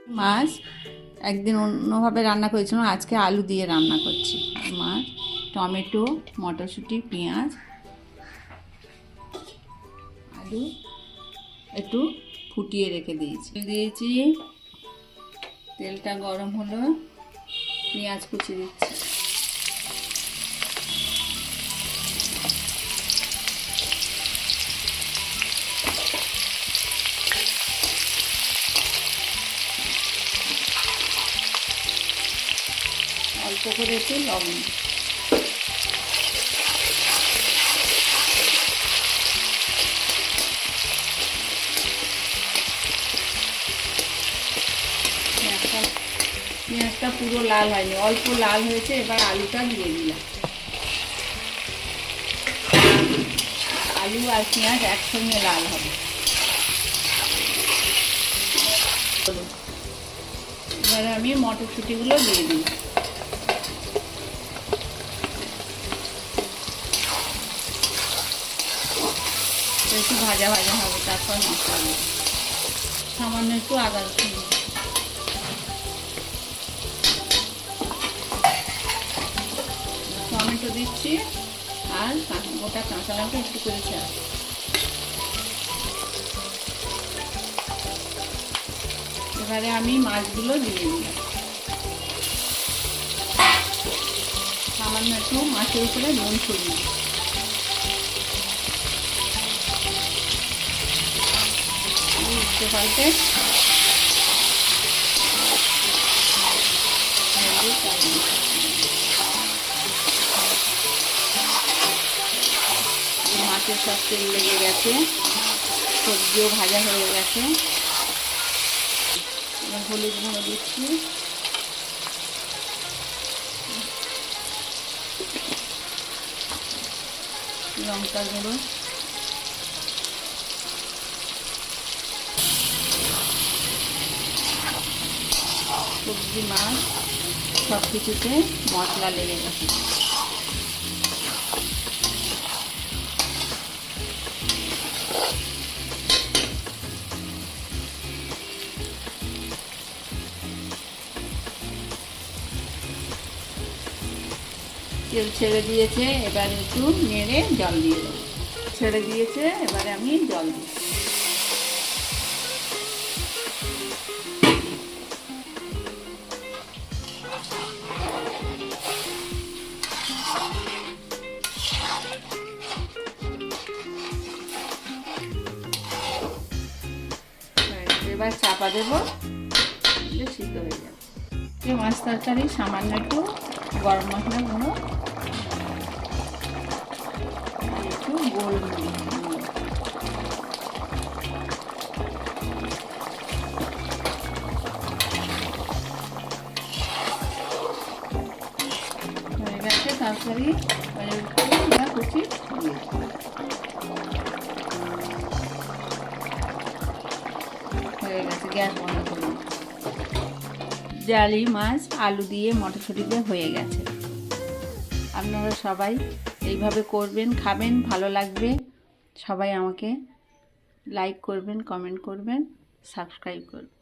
মাছ একদিন অন্যভাবে রান্না করেছিলাম, আজকে আলু দিয়ে রান্না করছি। মাছ, টমেটো, মটরশুঁটি, পেঁয়াজ, আলু একটু ফুটিয়ে রেখে দিয়েছি। তেলটা গরম হলো, পেঁয়াজ কুচি দিচ্ছি। অল্প করে একটু লবণ, পেঁয়াজটা পুরো লাল হয়নি, অল্প লাল হয়েছে। এবার আলুটা দিয়ে দিলাম। আলু আর পেঁয়াজ একসঙ্গে লাল হবে। এবারে আমি মটরশুঁটিগুলো দিয়ে দিই। একটু ভাজা ভাজা হবে, তারপর মশলা দেবো। সামান্য একটু আদা রসুন, টমেটো দিচ্ছি আর গোটা কাঁচা লঙ্কা একটু করে চাই। এবারে আমি মাছগুলো দিয়ে দিলাম। সামান্য একটু মাছের উপরে নুন ছড়িয়ে উঠতে পাল্টে মাছের সব তেল লেগে গেছে, সবজিও ভাজা হয়ে গেছে। এবার হলুদ গুঁড়ো দিচ্ছি, লঙ্কা গুঁড়ো, সবজি মাছ সব কিছুতে মশলা লেগে গেছে। তেল ছেড়ে দিয়েছে, এবার একটু নেড়ে জল দিয়ে দেবো। ছেড়ে দিয়েছে, এবারে আমি জল দিই। এবার চাপা দেবো, সিদ্ধ হয়ে যাবে। মাছ তরকারি সামান্য একটু গরম মশলা গুঁড়ো, একটু গোলমরিচ গুঁড়ো, হয়ে গেছে তরকারি। কুচি হয়ে গেছে, গ্যাস বন্ধ করুন। জালি মাছ আলু দিয়ে মটরশুঁটিতে হয়ে গেছে। আপনারা সবাই এইভাবে করবেন, খাবেন, ভালো লাগবে। সবাই আমাকে লাইক করবেন, কমেন্ট করবেন, সাবস্ক্রাইব করবেন।